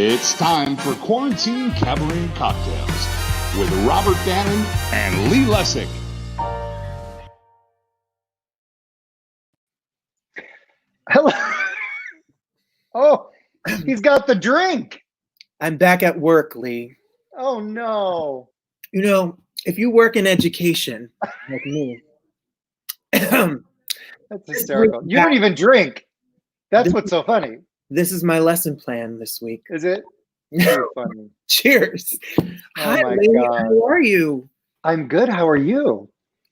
It's time for Quarantine Cabaret and Cocktails with Robert Bannon and Lee Lessack. Hello. Oh, he's got the drink. I'm back at work, Lee. Oh, no. You know, if you work in education, like me, That's hysterical. You don't even drink. That's what's so funny. This is my lesson plan this week. Is it? Very funny. Cheers. Hi, my Lee. God. How are you? I'm good. How are you?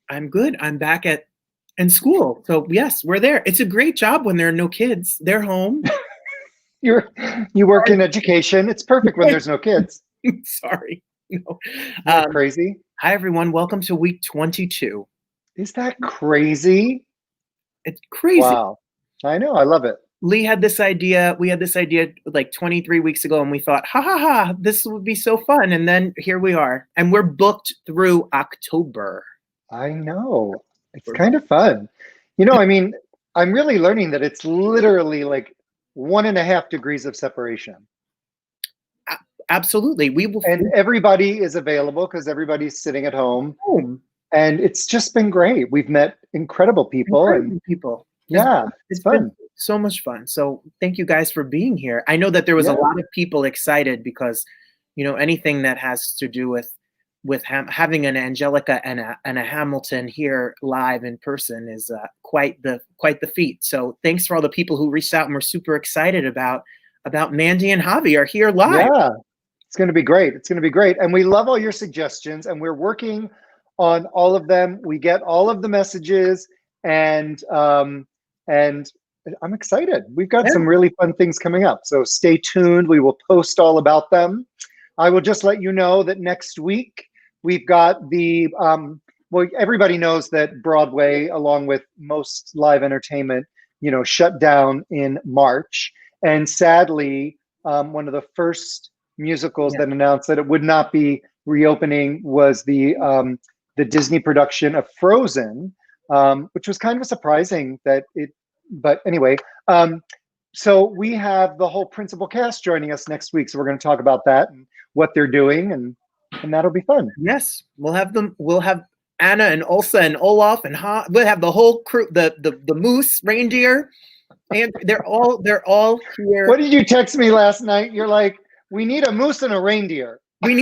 I'm good. I'm back in school. So yes, we're there. It's a great job when there are no kids. They're home. You work in education. It's perfect when there's no kids. Sorry. No. Crazy. Hi, everyone. Welcome to week 22. Is that crazy? It's crazy. Wow. I know. I love it. Lee had this idea. We had this idea like 23 weeks ago, and we thought, ha ha ha, this would be so fun. And then here we are, and we're booked through October. I know. It's kind of fun. You know, I mean, I'm really learning that it's literally like 1.5 degrees of separation. Absolutely. We will. And everybody is available because everybody's sitting at home. And it's just been great. We've met incredible people. Yeah, it's fun. Been so much fun. So thank you guys for being here. I know that there was a lot of people excited because, you know, anything that has to do with having an Angelica and a Hamilton here live in person is quite the feat. So thanks for all the people who reached out and were super excited about Mandy and Javier here live. Yeah, it's going to be great. It's going to be great. And we love all your suggestions, and we're working on all of them. We get all of the messages, and I'm excited. We've got some really fun things coming up. So stay tuned. We will post all about them. I will just let you know that next week we've got the, well, everybody knows that Broadway, along with most live entertainment, you know, shut down in March. And sadly, one of the first musicals that announced that it would not be reopening was the Disney production of Frozen, which was kind of surprising that it, but anyway, so we have the whole principal cast joining us next week. So we're going to talk about that and what they're doing, and that'll be fun. Yes, we'll have them. We'll have Anna and Elsa and Olaf and we'll have the whole crew, the moose reindeer, and they're all here. What did you text me last night? You're like, we need a moose and a reindeer. We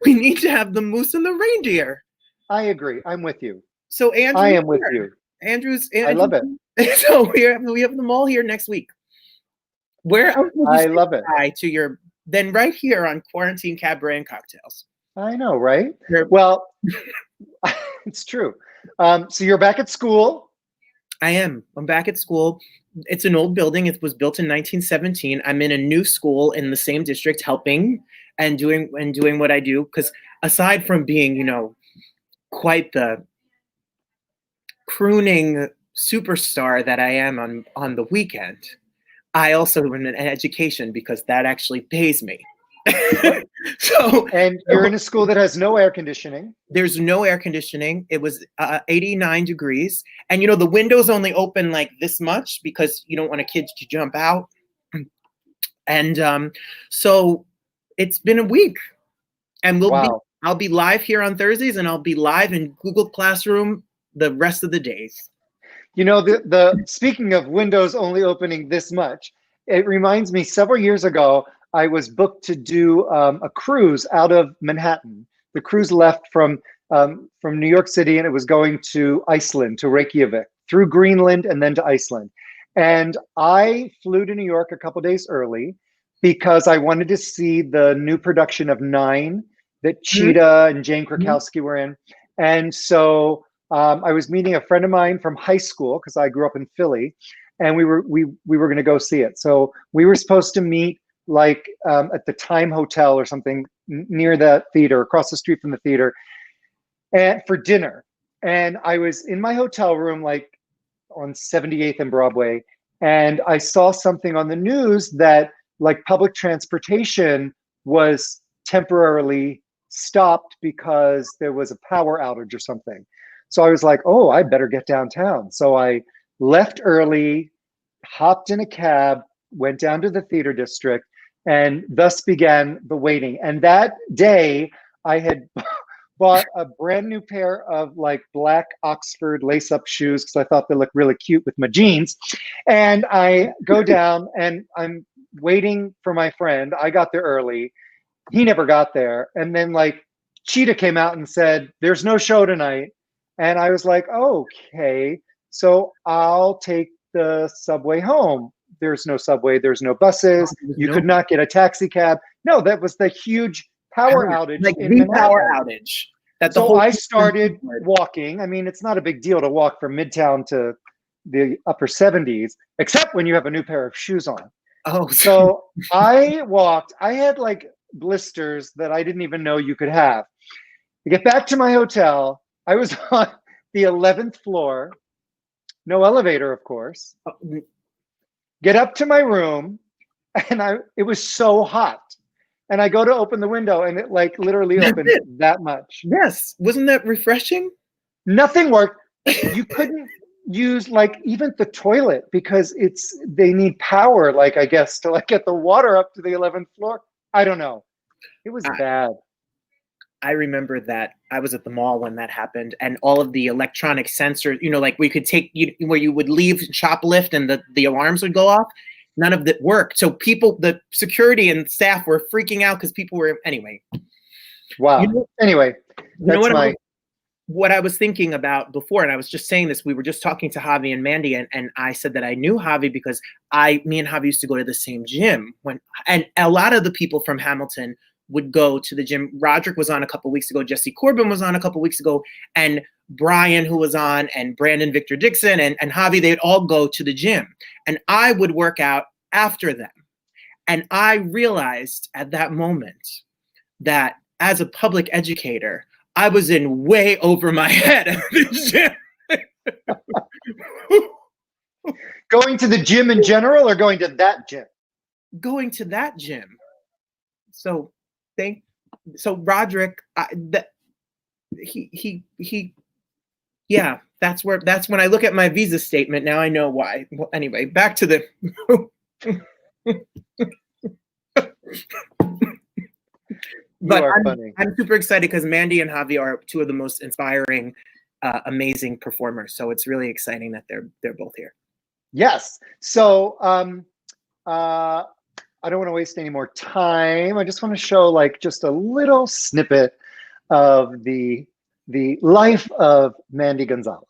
need to have the moose and the reindeer. I agree. I'm with you. So Andrew, I am with you. Andrew's. I love it. So we have them all here next week. Where else would you I love it. To your then right here on Quarantine Cabaret and Cocktails. I know, right? Well, it's true. So you're back at school. I am. I'm back at school. It's an old building. It was built in 1917. I'm in a new school in the same district, helping and doing what I do. Because aside from being, you know, quite the crooning superstar that I am on the weekend, I also run an education because that actually pays me. And you're in a school that has no air conditioning. There's no air conditioning. It was 89 degrees. And, you know, the windows only open like this much because you don't want kids to jump out. And so it's been a week. And I'll be live here on Thursdays, and I'll be live in Google Classroom the rest of the days. You know, the speaking of windows only opening this much, it reminds me several years ago, I was booked to do a cruise out of Manhattan. The cruise left from New York City, and it was going to Iceland, to Reykjavik, through Greenland and then to Iceland. And I flew to New York a couple days early because I wanted to see the new production of Nine that Cheetah and Jane Krakowski were in. And so I was meeting a friend of mine from high school because I grew up in Philly, and we were going to go see it. So we were supposed to meet like at the Time Hotel or something near that theater, across the street from the theater, and for dinner. And I was in my hotel room, like on 78th and Broadway, and I saw something on the news that like public transportation was temporarily stopped because there was a power outage or something. So I was like, oh, I better get downtown. So I left early, hopped in a cab, went down to the theater district, And thus began the waiting. And that day, I had bought a brand new pair of like black Oxford lace-up shoes because I thought they looked really cute with my jeans. And I go down and I'm waiting for my friend. I got there early. He never got there. And then like Cheetah came out and said, "There's no show tonight." And I was like, okay, so I'll take the subway home. There's no subway, there's no buses. You could not get a taxi cab. No, that was the huge power outage. Like in the Manhattan. power outage. So I started walking. I mean, it's not a big deal to walk from Midtown to the upper 70s, except when you have a new pair of shoes on. Oh, so I walked. I had like blisters that I didn't even know you could have. To get back to my hotel, I was on the 11th floor, no elevator, of course. Get up to my room, and it was so hot. And I go to open the window, and it like literally opened that much. Yes, wasn't that refreshing? Nothing worked. You couldn't use like even the toilet because they need power, like I guess, to like get the water up to the 11th floor. I don't know. It was bad. I remember that I was at the mall when that happened, and all of the electronic sensors, like we could take you where you would leave shoplift and the alarms would go off. None of that worked. So the security and staff were freaking out because people were, anyway. Wow. Anyway, what I was thinking about before, and I was just saying this, we were just talking to Javi and Mandy, and I said that I knew Javi because me and Javi used to go to the same gym and a lot of the people from Hamilton would go to the gym. Roderick was on a couple weeks ago. Jesse Corbin was on a couple weeks ago. And Brian, who was on, and Brandon Victor Dixon and Javi, they'd all go to the gym. And I would work out after them. And I realized at that moment that as a public educator, I was in way over my head at the gym. Going to the gym in general or going to that gym? Going to that gym. So Roderick, yeah, that's when I look at my visa statement. Now I know why. Well, anyway, back to the. But I'm super excited because Mandy and Javi are two of the most inspiring, amazing performers. So it's really exciting that they're both here. Yes. So I don't want to waste any more time. I just want to show like just a little snippet of the life of Mandy Gonzalez.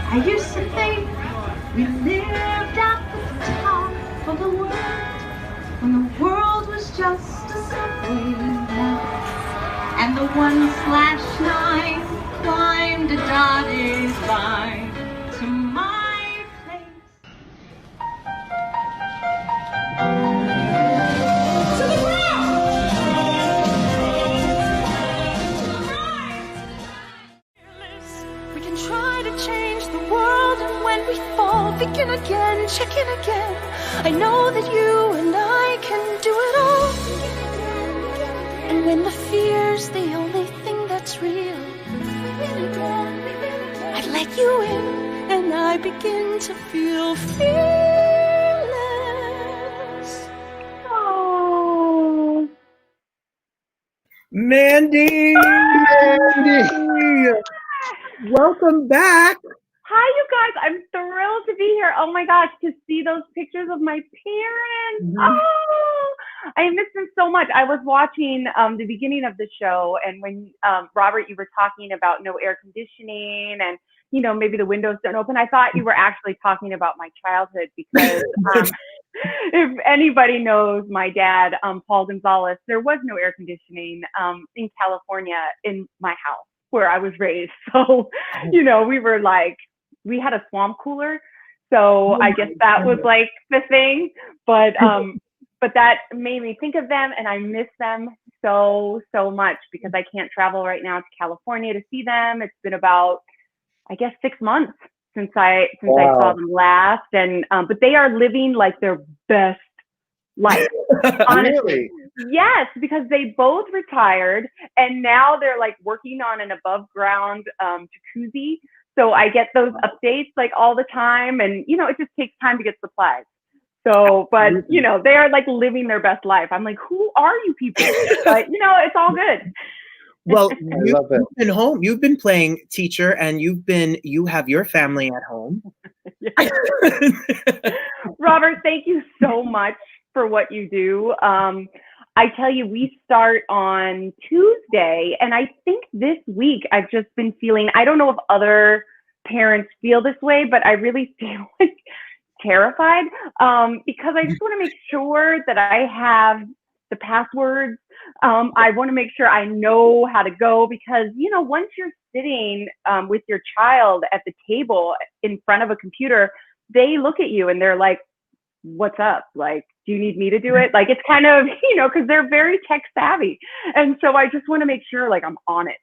I used to think we lived at the top of the world when the world was just a subway now, and the 1/9 climbed a dotted line to my place. We can try to change the world, and when we fall, begin again, check in again. I know that you and I can do it all. And when the fear's the only thing that's real, I let you in, and I begin to feel fearless. Oh, Mandy! Welcome back. Hi, you guys. I'm thrilled to be here. Oh my gosh, to see those pictures of my parents. Mm-hmm. Oh, I miss them so much. I was watching the beginning of the show, and when Robert, you were talking about no air conditioning and maybe the windows don't open, I thought you were actually talking about my childhood because if anybody knows my dad, Paul Gonzalez, there was no air conditioning in California in my house where I was raised. So, we had a swamp cooler. So I guess that was like the thing. But but that made me think of them, and I miss them so much because I can't travel right now to California to see them. It's been about, I guess, 6 months since I saw them last, and but they are living like their best life. Honestly, yes, because they both retired, and now they're like working on an above ground jacuzzi. So I get those updates like all the time, and it just takes time to get supplies. So, but they are like living their best life. I'm like, who are you people? But it's all good. Well, you've been home. You've been playing teacher, and you have your family at home. Robert, thank you so much for what you do. I tell you, we start on Tuesday, and I think this week I've just been feeling, I don't know if other parents feel this way, but I really feel like terrified because I just want to make sure that I have the passwords. I want to make sure I know how to go because, once you're sitting with your child at the table in front of a computer, they look at you and they're like, what's up? Like, do you need me to do it? Like, it's kind of, because they're very tech savvy. And so I just want to make sure like I'm on it.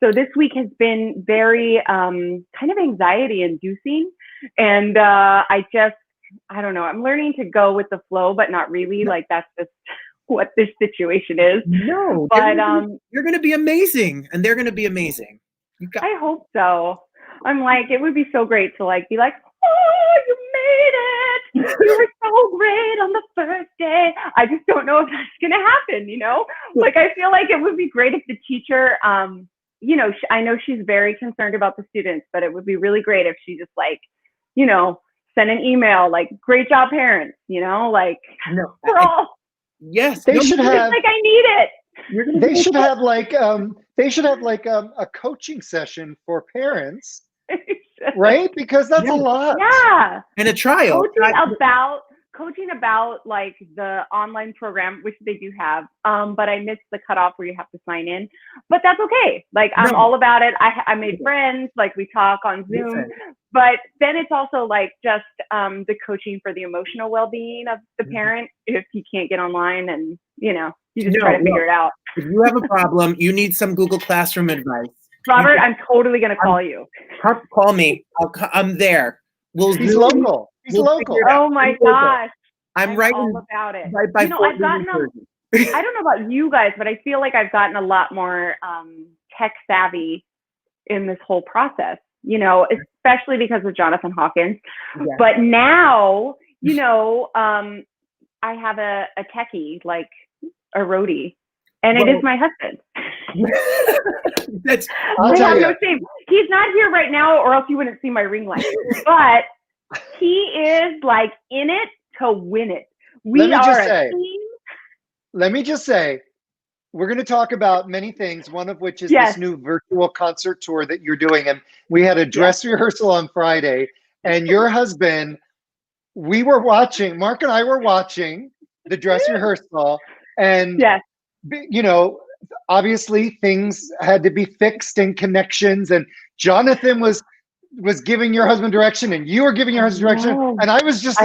So this week has been very kind of anxiety inducing. And I don't know, I'm learning to go with the flow, but not really. Like, that's just what this situation is. No, but you're going to be amazing, and they're going to be amazing. I hope so. I'm like, it would be so great to like be like, oh, you made it. You were so great on the first day. I just don't know if that's going to happen, Like, I feel like it would be great if the teacher, I know she's very concerned about the students, but it would be really great if she just like, send an email like, great job, parents, like, we're all. Yes. They should have. Like, I need it. They should have like a coaching session for parents, right? Because that's a lot. Yeah. And a trial. Coaching about like the online program, which they do have, but I missed the cutoff where you have to sign in. But that's okay. Like, I'm all about it. I made friends. Like, we talk on Zoom. But then it's also like just the coaching for the emotional well-being of the parent if you can't get online, and you just try to figure it out. If you have a problem, you need some Google Classroom advice. Robert, I'm totally gonna call you. Call me. I'm there. He's local. He's local. Oh my gosh. I'm right all about it. Right by I've gotten I don't know about you guys, but I feel like I've gotten a lot more tech savvy in this whole process, especially because of Jonathan Hawkins. Yeah. But now, I have a techie, like a roadie, and it is my husband. I have no shame. He's not here right now, or else you wouldn't see my ring light. But he is like in it to win it. We are a team. Let me just say, we're going to talk about many things, one of which is this new virtual concert tour that you're doing. And we had a dress rehearsal on Friday, and your husband, Mark and I were watching the dress rehearsal, and, obviously things had to be fixed and connections, and Jonathan was giving your husband direction, and you were giving your husband direction. And I was just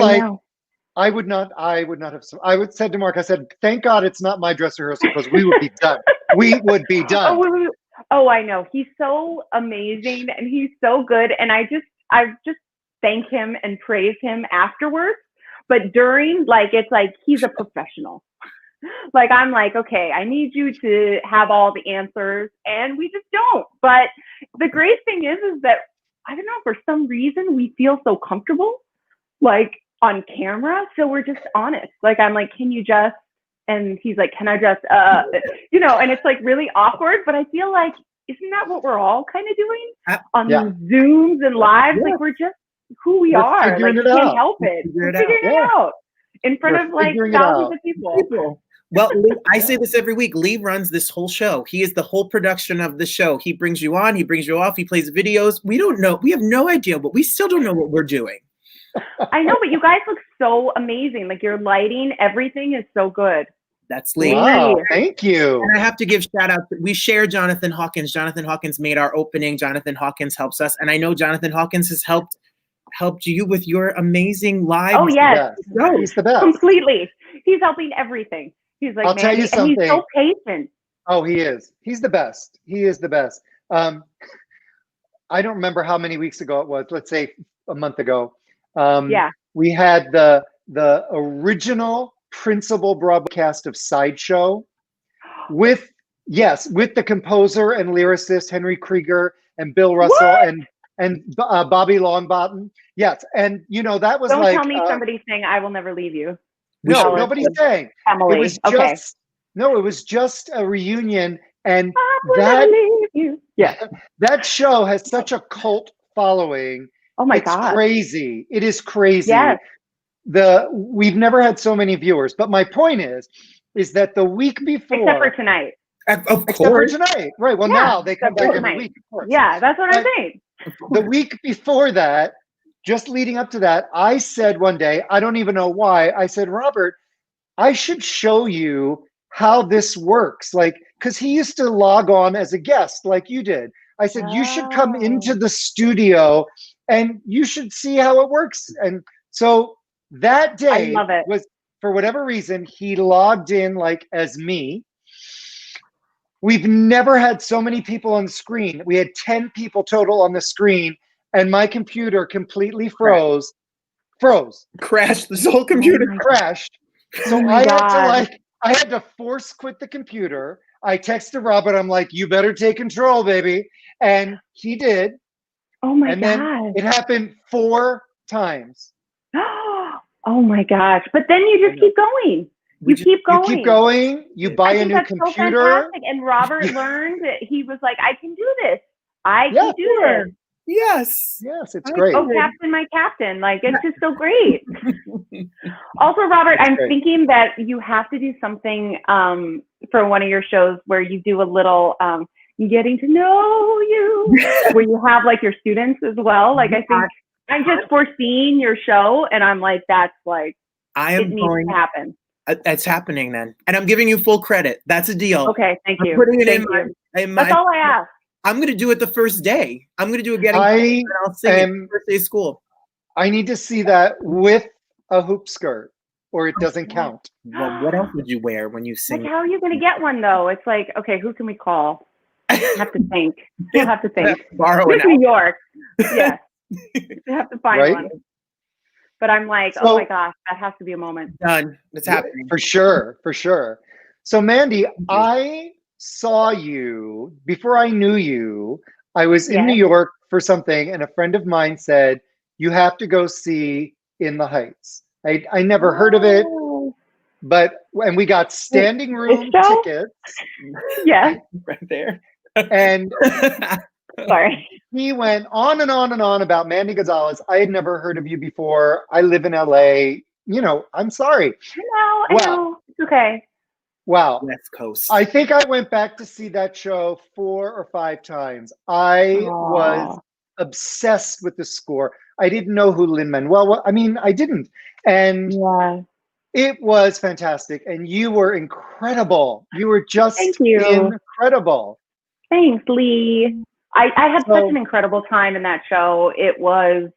I would not have. I would said to Mark, I said, thank God it's not my dress rehearsal, because we would be done. We would be done. Oh, I know. He's so amazing and he's so good. And I just thank him and praise him afterwards. But during, it's like, he's a professional. Like, I'm like, okay, I need you to have all the answers, and we just don't. But the great thing is that, I don't know, for some reason, we feel so comfortable, like, on camera. So we're just honest. Like, I'm like, can you just, and he's like, can I just, and it's like really awkward, but I feel like, isn't that what we're all kind of doing on these Zooms and lives? Like, we're just who we are. Like, you can't help it. We're figuring it out in front of like thousands of people. Well, Lee, I say this every week. Lee runs this whole show. He is the whole production of the show. He brings you on, he brings you off, he plays videos. We don't know. We have no idea, but we still don't know what we're doing. I know, but you guys look so amazing. Like, your lighting, everything is so good. That's Lee. Wow, thank you. And I have to give shout out. We share Jonathan Hawkins. Jonathan Hawkins made our opening. Jonathan Hawkins helps us. And I know Jonathan Hawkins has helped helped you with your amazing live. Oh yes, Yeah, he's the best. completely. He's helping everything. He's like, I'll tell you and he's something. so patient. Oh, he is. He's the best. He is the best. I don't remember how many weeks ago it was. Let's say a month ago. Yeah. We had the original principal broadcast of Sideshow with the composer and lyricist Henry Krieger and Bill Russell What? and Bobby Longbottom. Yes, and that was Don't like tell me somebody's saying "I will never leave you." no, Tell us, nobody's saying. Emily. It was Okay. just no, it was just a reunion, and I will never leave you. Yeah. that show has such a cult following. Oh my It's God. crazy. It is crazy. Yes. We've never had so many viewers, but my point is that the week before, Except for tonight. Of except for course. tonight, right? Well, Yeah, now they come except for back every tonight. week, of course. Yeah, that's what I'm But saying. the week before that, just leading up to that, I said one day, I don't even know why, I said, Robert, I should show you how this works. Like, because he used to log on as a guest like you did. I said, you should come into the studio and you should see how it works. And so that day love it. was, for whatever reason, he logged in like as me. We've never had so many people on screen. We had 10 people total on the screen, and my computer completely froze. Crashed this whole computer. Crashed. So Oh my God. I had to force quit the computer. I texted Robert, I'm like, you better take control, baby. And he did. Oh my And God. then it happened 4 times. Oh my gosh. But then you just keep going. You keep going. You keep going. You buy I a think new that's computer. so fantastic. And Robert learned that he was like, I can do this. I can do this. Yes. Yes, it's great. Oh, Captain, my Captain. Like, it's just so great. Also, Robert, I'm great. thinking that you have to do something for one of your shows where you do a little getting to know you, where you have like your students as well. Like, I think I'm just foreseeing your show, and I'm like, that's like, it needs to happen. It's happening then. And I'm giving you full credit. That's a deal. Okay, thank you. I'm putting it Thank in my That's all I ask. I'm going to do it the first day. I'm going to do a getting I I'll sing it first day of school. I need to see that with a hoop skirt, or it doesn't count. Well, what else would you wear when you sing? Like, how are you going to get one, though? It's like, okay, who can we call? I have to think. You'll have to think. Borrow It's it. New York. Yeah. You have to find Right? one. But I'm like, oh my gosh, that has to be a moment. Done. It's happening. For sure, for sure. So Mandy, I saw you before I knew you. I was in New York for something, and a friend of mine said, you have to go see In the Heights. I never heard of it, and we got standing room tickets. Yeah. Right there. And sorry. He went on and on and on about Mandy Gonzalez. I had never heard of you before. I live in LA. I'm sorry. I know. It's okay. Wow. West Coast. I think I went back to see that show 4 or 5 times. I was obsessed with the score. I didn't know who Lin-Manuel was. I mean, I didn't. And it was fantastic. And you were incredible. You were just incredible. Thanks, Lee. I had such an incredible time in that show. It was,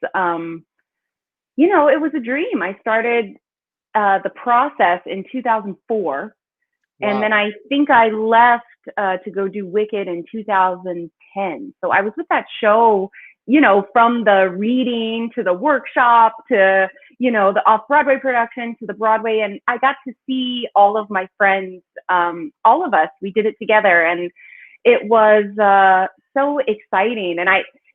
it was a dream. I started the process in 2004. And then I think I left to go do Wicked in 2010. So I was with that show, from the reading to the workshop to, the off-Broadway production to the Broadway. And I got to see all of my friends, all of us. We did it together. And it was so exciting. And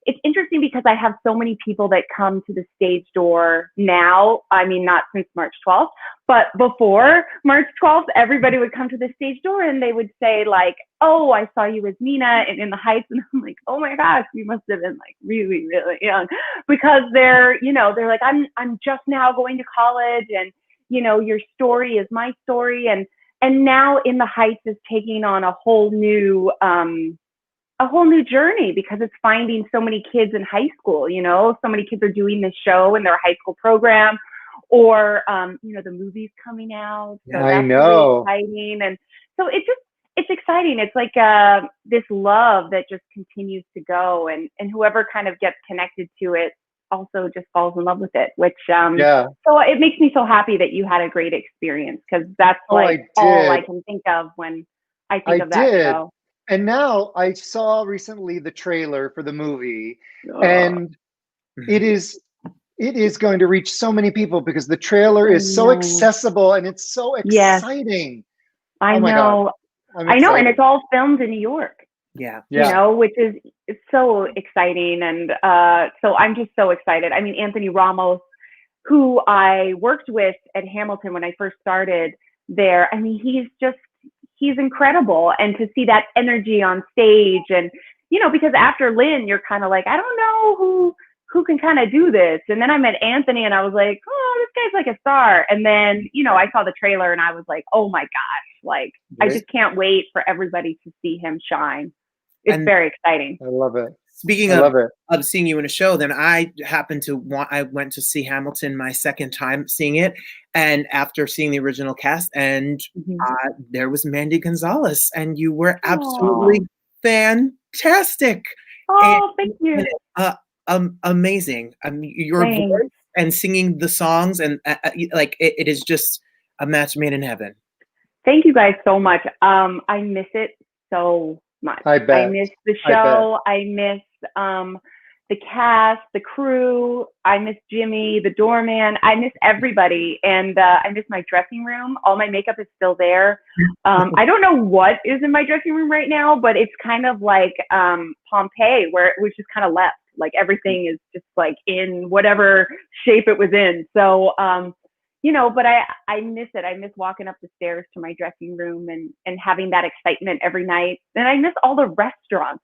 it's interesting because I have so many people that come to the stage door now. I mean, not since March 12th, but before March 12th, everybody would come to the stage door and they would say like, oh, I saw you as Nina in the Heights. And I'm like, oh my gosh, you must have been like really, really young, because they're like, I'm just now going to college, and, your story is my story. And now In the Heights is taking on a whole new journey, because it's finding so many kids in high school. So many kids are doing this show in their high school program, or the movie's coming out. So that's really exciting. And so it's exciting. It's like this love that just continues to go, and whoever kind of gets connected to it also just falls in love with it, which Yeah. so it makes me so happy that you had a great experience, because that's like all I can think of when I think of that show. And now I saw recently the trailer for the movie, Oh. and it is going to reach so many people because the trailer is so accessible and it's so exciting. I know. I know, and it's all filmed in New York. Yeah. You know, which is it's so exciting, and so I'm just so excited. I mean, Anthony Ramos, who I worked with at Hamilton when I first started there. I mean, he's incredible, and to see that energy on stage, and you know, because after Lynn, you're kind of like, I don't know who can kind of do this. And then I met Anthony, and I was like, oh, this guy's like a star. And then, you know, I saw the trailer, and I was like, oh my gosh, like I just can't wait for everybody to see him shine. It's very exciting. I love it. Speaking of seeing you in a show, then I went to see Hamilton my second time seeing it, and after seeing the original cast, and there was Mandy Gonzalez, and you were absolutely fantastic. Oh, thank you. Amazing. I mean, your voice and singing the songs, and like it is just a match made in heaven. Thank you guys so much. I miss it so much. I bet. I miss the show. I miss the cast, the crew. I miss Jimmy, the doorman. I miss everybody, and I miss my dressing room. All my makeup is still there. I don't know what is in my dressing room right now, but it's kind of like Pompeii, where it was just kind of left. Like everything is just like in whatever shape it was in. So, you know, but I miss it. I miss walking up the stairs to my dressing room and having that excitement every night. And I miss all the restaurants,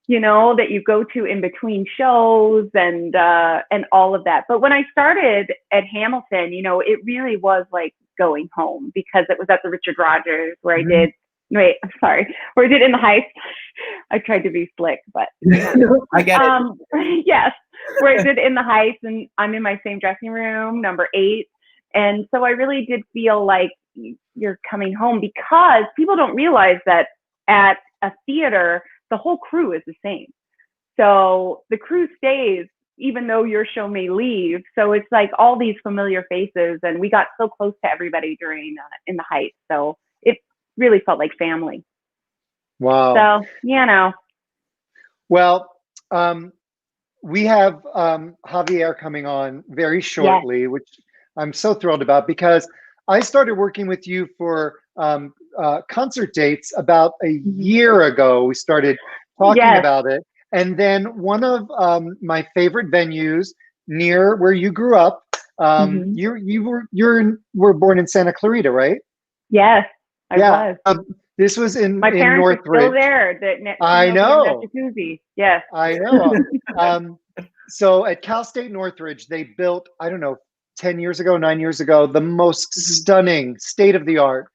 you know, that you go to in between shows and all of that. But when I started at Hamilton, you know, it really was like going home, because it was at the Richard Rodgers where I did, where I did In the Heights. I tried to be slick, but I get it. Yes, where I did In the Heights, and I'm in my same dressing room, number 8. And so I really did feel like you're coming home, because people don't realize that at a theater, the whole crew is the same. So the crew stays, even though your show may leave. So it's like all these familiar faces, and we got so close to everybody during In the Heights. So it really felt like family. Wow. So, you know. Well, we have Javier coming on very shortly, which I'm so thrilled about, because I started working with you for concert dates about a year ago. We started talking about it. And then one of my favorite venues near where you grew up, you were born in Santa Clarita, right? Yes, I was. This was in my parents Northridge. Are still there. I know. Yes. I know. So at Cal State Northridge, they built, I don't know, 9 years ago, the most stunning state-of-the-art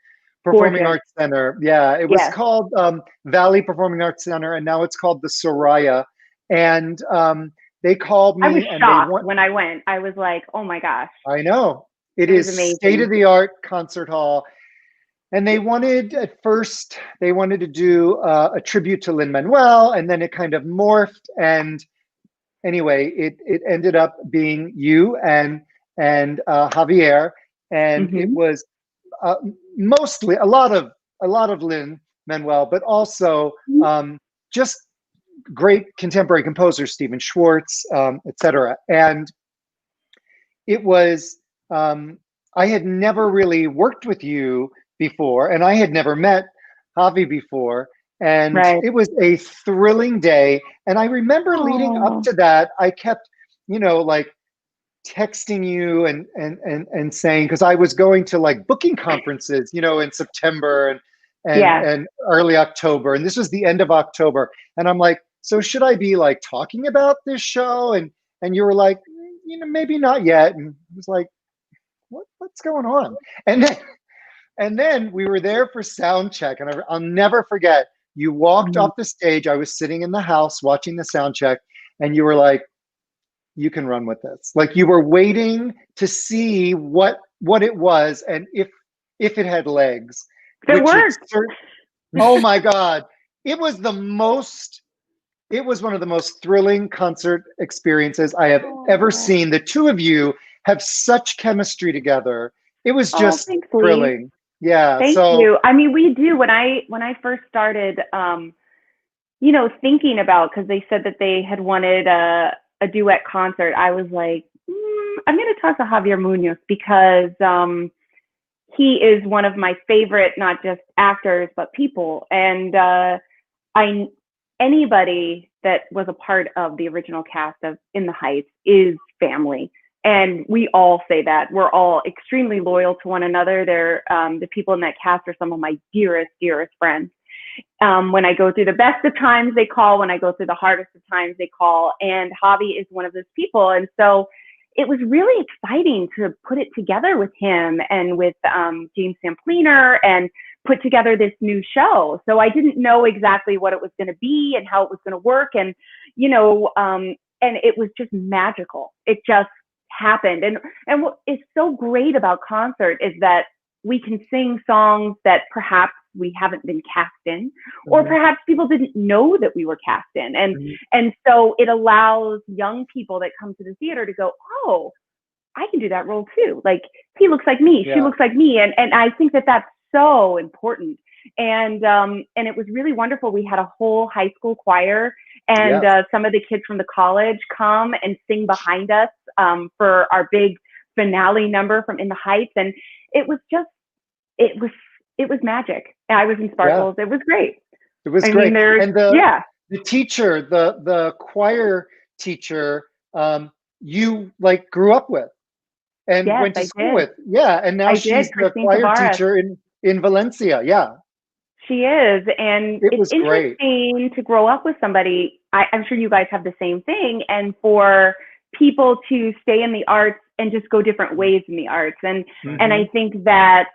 performing arts center. Yeah, it was called Valley Performing Arts Center, and now it's called the Soraya. And they called me. I was shocked when I went. I was like, oh my gosh. I know. It is state-of-the-art concert hall. And they wanted, at first, to do a tribute to Lin-Manuel, and then it kind of morphed. And anyway, it ended up being you and Javier, and it was mostly a lot of Lin-Manuel, but also just great contemporary composers, Stephen Schwartz, etc. And it was I had never really worked with you before, and I had never met Javi before, and it was a thrilling day. And I remember leading up to that, I kept, like texting you and saying, because I was going to like booking conferences, in September and early October, and this was the end of October, and I'm like, so should I be like talking about this show? And you were like, maybe not yet. And I was like, what's going on? And then we were there for sound check, and I'll never forget, you walked off the stage. I was sitting in the house watching the sound check, and you were like, you can run with this. Like, you were waiting to see what it was, and if it had legs. It worked. Oh my God. It was the most It was one of the most thrilling concert experiences I have ever seen. The two of you have such chemistry together. It was just thanks, Lee. thrilling. Yeah. Thank so you. I mean, we do. When I first started, you know, thinking about, because they said that they had wanted a duet concert, I was like, I'm going to talk to Javier Munoz because he is one of my favorite, not just actors, but people. And anybody that was a part of the original cast of In the Heights is family. And we all say that. We're all extremely loyal to one another. They're, the people in that cast are some of my dearest, dearest friends. When I go through the best of times, they call. When I go through the hardest of times, they call. And Javi is one of those people. And so it was really exciting to put it together with him and with James Sampliner and put together this new show. So I didn't know exactly what it was going to be and how it was going to work. And, you know, and it was just magical. It just happened. And what is so great about concert is that we can sing songs that perhaps we haven't been cast in, or perhaps people didn't know that we were cast in. And so it allows young people that come to the theater to go, oh, I can do that role too. Like, he looks like me, she looks like me. And I think that that's so important. And it was really wonderful. We had a whole high school choir, and some of the kids from the college come and sing behind us for our big finale number from In the Heights. And it was just, it was magic. I was in sparkles. It was great. It was great. And the teacher, the choir teacher, you like grew up with and went to school with. Yeah. And now she's the choir teacher in Valencia. Yeah. She is. And it's interesting to grow up with somebody. I'm sure you guys have the same thing. And for people to stay in the arts and just go different ways in the arts. And I think that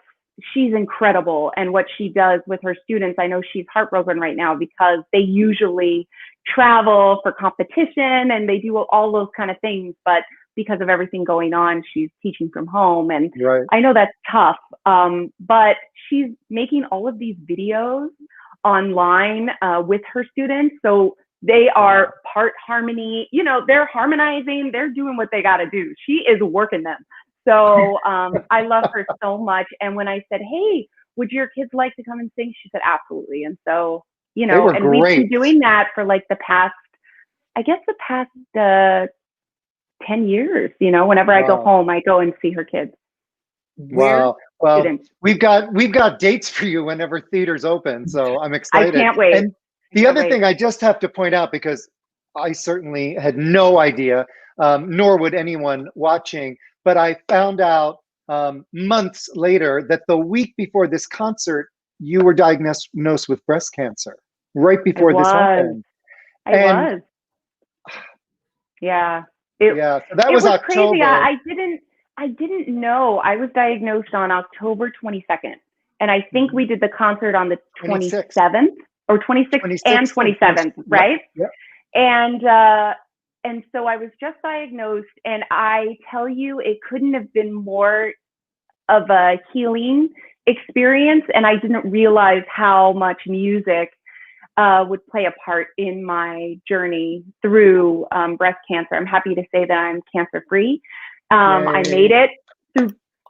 she's incredible. And what she does with her students, I know she's heartbroken right now because they usually travel for competition and they do all those kind of things. But because of everything going on, she's teaching from home. And I know that's tough. But she's making all of these videos online with her students. So they are part harmony, you know, they're harmonizing, they're doing what they got to do. She is working them. So I love her so much. And when I said, hey, would your kids like to come and sing? She said, absolutely. And so, you know, and we've been doing that for like the past 10 years, you know, whenever I go home, I go and see her kids. Wow. Well, we've got dates for you whenever theaters open. So I'm excited. I can't wait. And the other thing I just have to point out, because I certainly had no idea, nor would anyone watching, but I found out months later that the week before this concert, you were diagnosed with breast cancer right before this happened. I was. Yeah. So that was October. Crazy. I didn't know. I was diagnosed on October 22nd. And I think we did the concert on the 27th or 26th and 27th, right? Yep. And so I was just diagnosed, and I tell you, it couldn't have been more of a healing experience. And I didn't realize how much music would play a part in my journey through breast cancer. I'm happy to say that I'm cancer-free. I made it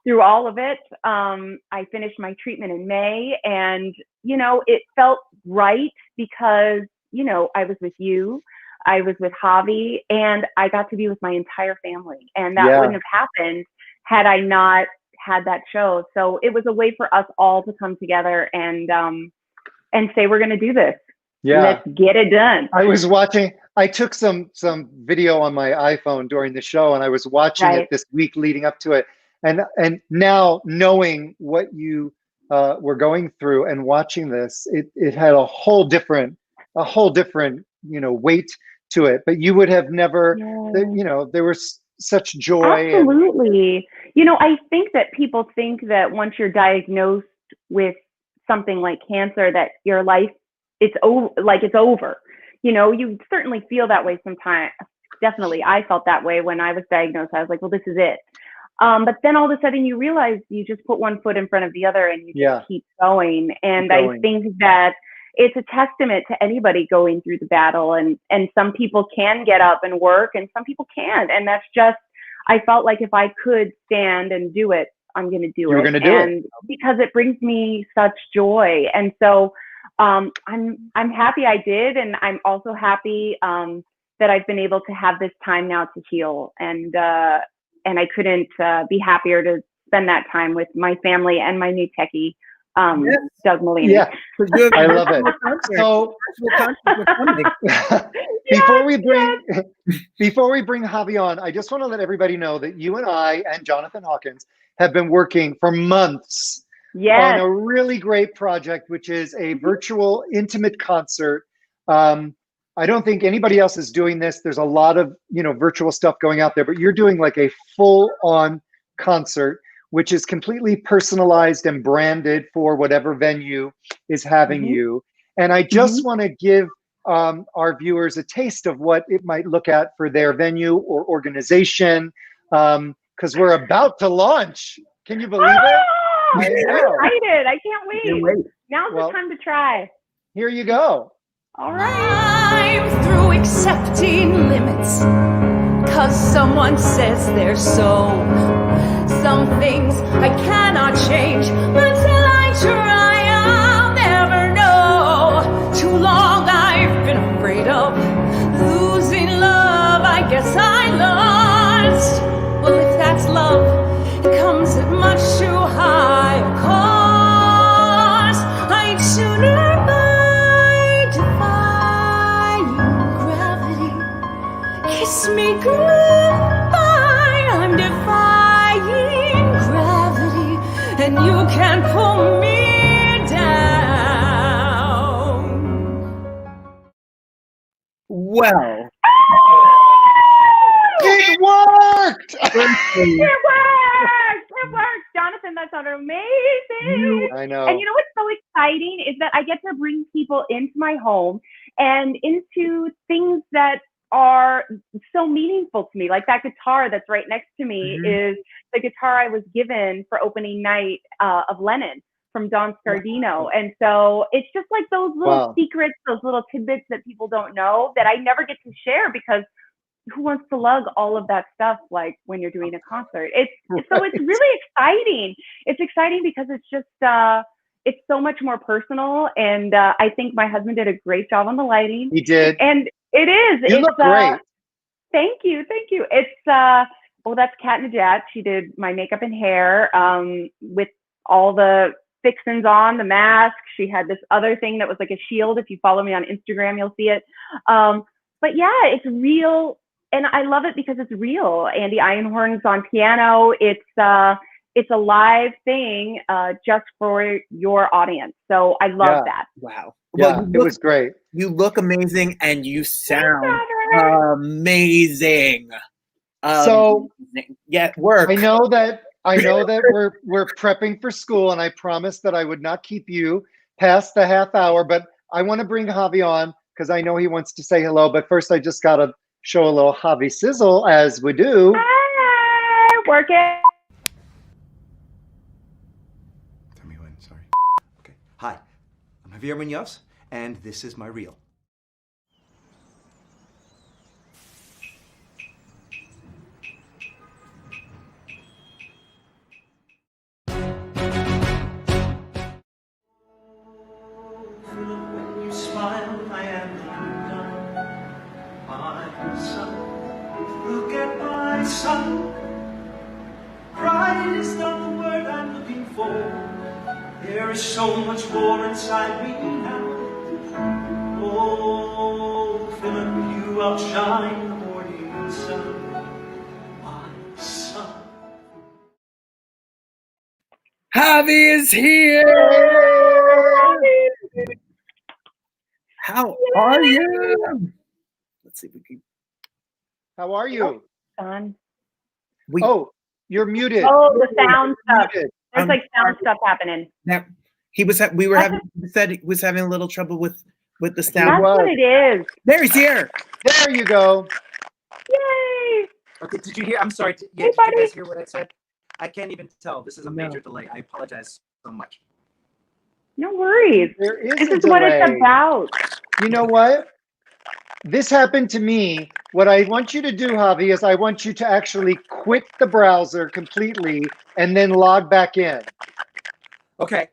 through all of it. I finished my treatment in May, and, you know, it felt right because, you know, I was with you. I was with Javi, and I got to be with my entire family. And that wouldn't have happened had I not had that show. So it was a way for us all to come together and say, we're going to do this. Yeah. Let's get it done. I took some video on my iPhone during the show, and I was watching it this week leading up to it. And now knowing what you were going through and watching this, it had a whole different, you know, weight to it. But you would have never, you know, there was such joy. Absolutely. You know, I think that people think that once you're diagnosed with something like cancer, that your life, it's over. You know, you certainly feel that way sometimes. Definitely. I felt that way when I was diagnosed. I was like, well, this is it. But then all of a sudden you realize you just put one foot in front of the other and you just keep going. And I think that it's a testament to anybody going through the battle. And some people can get up and work and some people can't. And that's just, I felt like if I could stand and do it, I'm going to do it. You're going to do it. Because it brings me such joy. And so I'm happy I did. And I'm also happy that I've been able to have this time now to heal. And I couldn't be happier to spend that time with my family and my new techie, Doug Molina. Yeah, I love it. So before we bring Javi on, I just want to let everybody know that you and I and Jonathan Hawkins have been working for months on a really great project, which is a virtual intimate concert. I don't think anybody else is doing this. There's a lot of, virtual stuff going out there, but you're doing like a full-on concert, which is completely personalized and branded for whatever venue is having you. And I just want to give our viewers a taste of what it might look at for their venue or organization, because we're about to launch. Can you believe it? I'm excited. I can't wait. Now's the time to try. Here you go. All right. I'm through accepting limits, 'cause someone says they're so. Some things I cannot change until I try. I'll never know. Too long I've been afraid of losing love. I guess I lost. Well, if that's love, it comes at much too high a cost. I'd sooner by defying gravity. Kiss me goodbye. I'm defying gravity, and you can't pull me down. Well, it worked! It worked! Jonathan, that sounded amazing! I know. And you know what's so exciting is that I get to bring people into my home and into things that are so meaningful to me. Like that guitar that's right next to me is the guitar I was given for opening night of Lennon from Don Scardino. And so it's just like those little secrets, those little tidbits that people don't know that I never get to share, because who wants to lug all of that stuff like when you're doing a concert? So it's really exciting. It's exciting because it's just it's so much more personal, and I think my husband did a great job on the lighting. He did. And it is. You look great. Thank you. It's that's Kat Najat. She did my makeup and hair with all the fixins on, the mask. She had this other thing that was like a shield. If you follow me on Instagram, you'll see it. But yeah, it's real. And I love it because it's real. Andy Einhorn's on piano. It's a live thing just for your audience. So I love that. Wow. Yeah, well, it was great. You look amazing and you sound amazing. So work. I know that we're prepping for school, and I promised that I would not keep you past the half hour, but I want to bring Javi on because I know he wants to say hello. But first, I just got to show a little Javi sizzle, as we do. Hi, work it. Tell me when, sorry. Okay, hi, I'm Javier Munoz, and this is my reel. When you smile, I am undone. My son, look at my son. Pride is not the word I'm looking for. There is so much more inside me now. Oh, Philip, you outshine the morning sun. My son. Javi is here. How are you? Let's see if we can. How are you? Son. You're muted. Oh, the sound stuff. Muted. There's like sound stuff happening. Now, he was having a little trouble with the sound. That's what it is. There, he's here. There you go. Yay! Okay, did you hear? I'm sorry. Did Hey, you buddy. guys hear what I said? I can't even tell. This is a major delay. I apologize so much. No worries. There is This a is what it's delay. about. You know what? This happened to me. What I want you to do, Javi, is I want you to actually quit the browser completely and then log back in. Okay.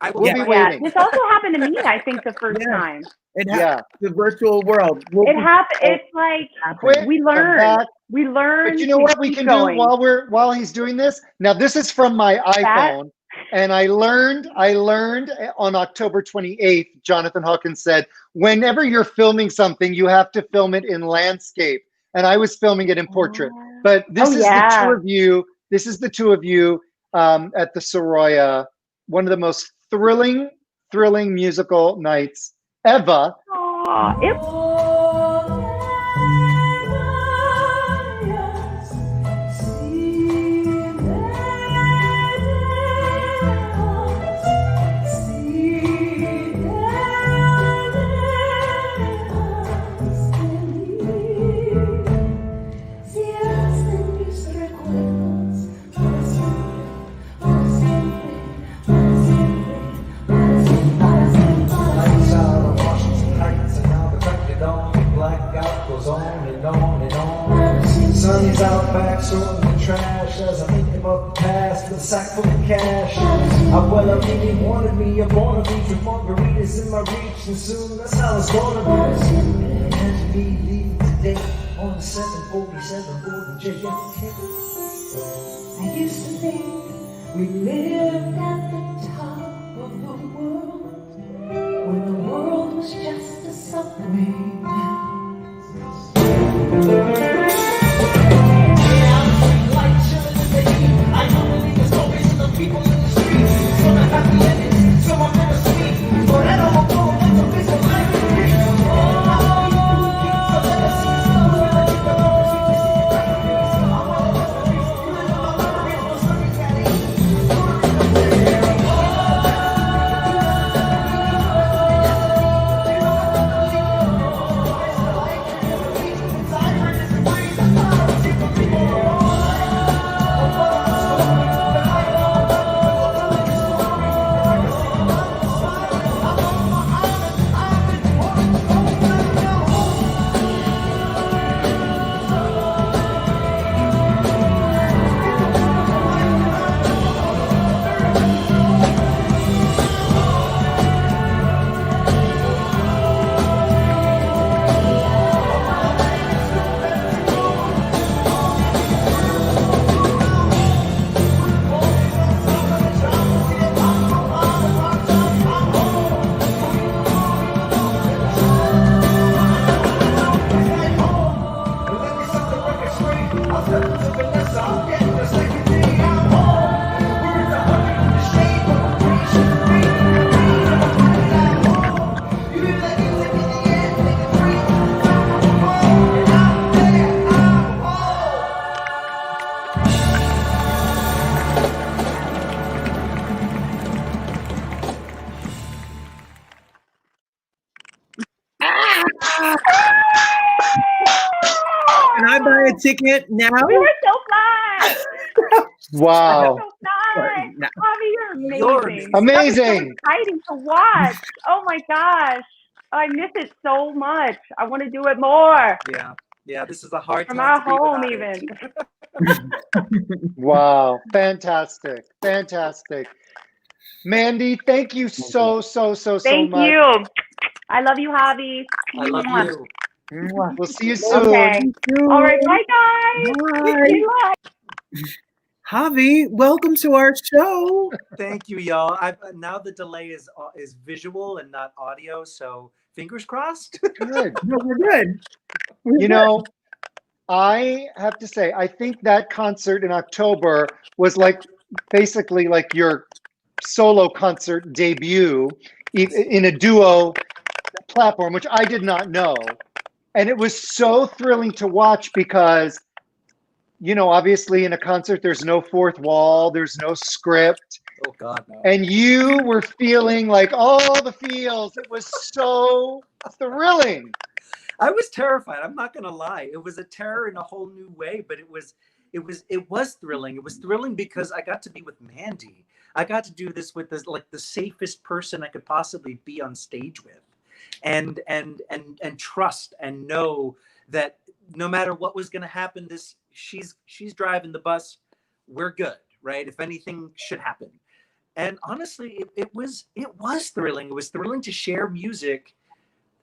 I will. We'll be Yeah, waiting. this also happened to me, I think, the first Yeah. time. Yeah. The virtual world. It happened. It's like Quit. we come learn. back. We learn. But you know to what we keep can going. do while he's doing this? Now this is from my iPhone, and I learned on October 28th, Jonathan Hawkins said, whenever you're filming something, you have to film it in landscape. And I was filming it in portrait. But this is the two of you. This is the two of you at the Soroya, one of the most thrilling musical nights ever. Sun's out back sorting the trash as I think about the past with a sack full of cash. I well up really wanted me a born of these margaritas in my reach, and soon that's how it's gonna be. Imagine me leaving today on the 747 boarding JFK. I used to think we lived at the top of the world when the world was just a submarine. Can I buy a ticket now? We were so fun. Wow. So fun. No. Javi, you're amazing. Amazing. That was so exciting to watch. Oh my gosh. I miss it so much. I want to do it more. Yeah. This is a hard From time our to be home, without it. even. Wow. Fantastic. Mandy, thank you so much. Thank you. I love you, Javi. I love you. We'll see you soon. Okay. All right. Bye, guys. Bye. Javi, welcome to our show. Thank you, y'all. Now the delay is visual and not audio, so fingers crossed. Good. No, we're good. You know, I have to say, I think that concert in October was basically like your solo concert debut in a duo platform, which I did not know. And it was so thrilling to watch because, you know, obviously in a concert, there's no fourth wall, there's no script. Oh, God, no. And you were feeling like all the feels. It was so thrilling. I was terrified. I'm not going to lie. It was a terror in a whole new way, but it was thrilling. It was thrilling because I got to be with Mandy. I got to do this with the safest person I could possibly be on stage with, and trust and know that no matter what was going to happen, she's driving the bus, we're good, right? If anything should happen. And honestly, it was thrilling. It was thrilling to share music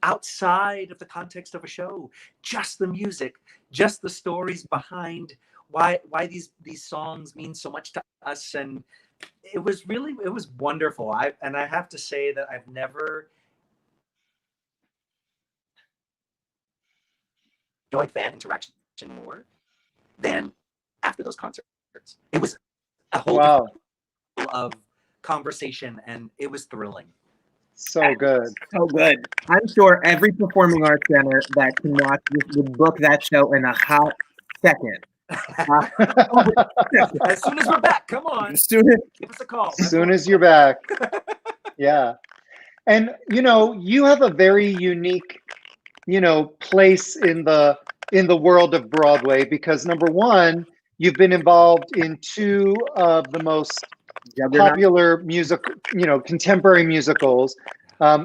outside of the context of a show, just the music, just the stories behind why these songs mean so much to us. And it was wonderful. I have to say that I've never enjoyed fan interaction more than after those concerts. It was a whole different level of conversation, and it was thrilling. So good. So good. I'm sure every performing arts center that can watch this would book that show in a hot second. As soon as we're back, come on. Give us a call. As soon as you're back. Yeah. And, you have a very unique, place in the world of Broadway, because number one, you've been involved in two of the most popular contemporary musicals,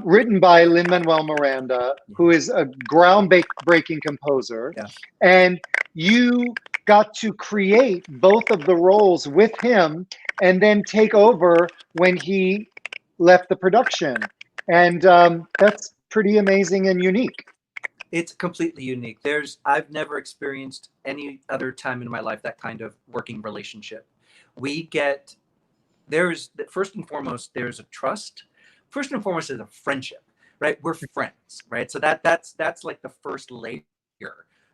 written by Lin-Manuel Miranda, who is a groundbreaking composer. Yeah. And you got to create both of the roles with him and then take over when he left the production. And that's pretty amazing and unique. It's completely unique. I've never experienced any other time in my life that kind of working relationship. First and foremost, there's a trust. First and foremost is a friendship, right? We're friends, right? So that's like the first layer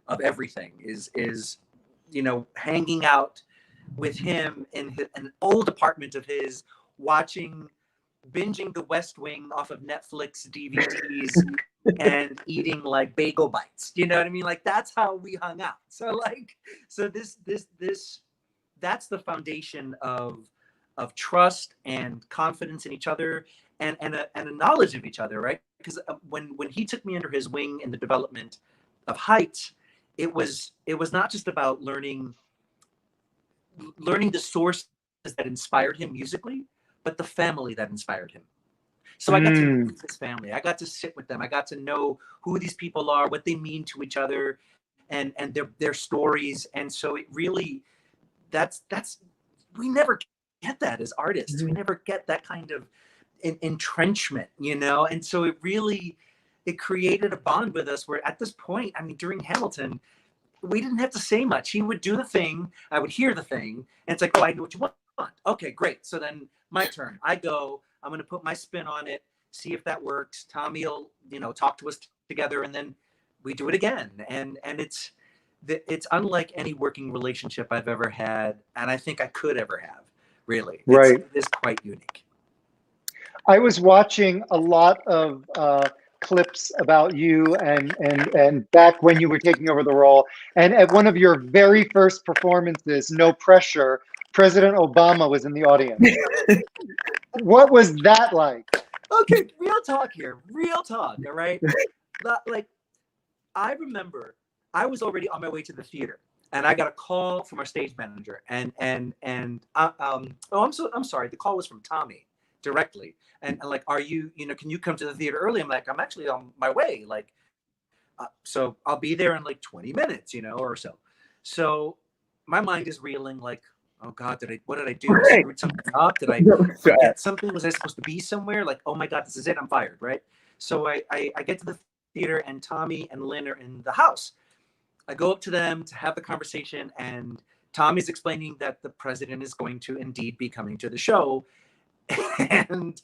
of everything is hanging out with him in an old apartment of his, binging The West Wing off of Netflix DVDs and eating like bagel bites. You know what I mean? Like, that's how we hung out. So that's the foundation of trust and confidence in each other and a knowledge of each other, right? Because when he took me under his wing in the development of Heights, it was not just about learning the sources that inspired him musically, but the family that inspired him. So I got to know his family. I got to sit with them. I got to know who these people are, what they mean to each other, and their stories. And so it really, we never get that as artists. Mm-hmm. We never get that kind of entrenchment, And so it created a bond with us where at this point, I mean, during Hamilton, we didn't have to say much. He would do the thing. I would hear the thing. And it's like, oh, I know what you want. Okay, great. So then my turn. I go, I'm going to put my spin on it, see if that works. Tommy will, talk to us together, and then we do it again. And it's unlike any working relationship I've ever had, and I think I could ever have, really. Right. It is quite unique. I was watching a lot of clips about you and back when you were taking over the role. And at one of your very first performances, No Pressure, President Obama was in the audience. What was that like? Okay, real talk here. Real talk, all right? Like, I remember I was already on my way to the theater, and I got a call from our stage manager, I'm sorry, the call was from Tommy directly, and like, are you, can you come to the theater early? I'm like, I'm actually on my way, like, so I'll be there in like 20 minutes, or so. So my mind is reeling, like, oh God, what did I do? I screwed something up? Did I forget something? Was I supposed to be somewhere? Like, oh my God, this is it, I'm fired, right? So I get to the theater, and Tommy and Lynn are in the house. I go up to them to have the conversation, and Tommy's explaining that the president is going to indeed be coming to the show. And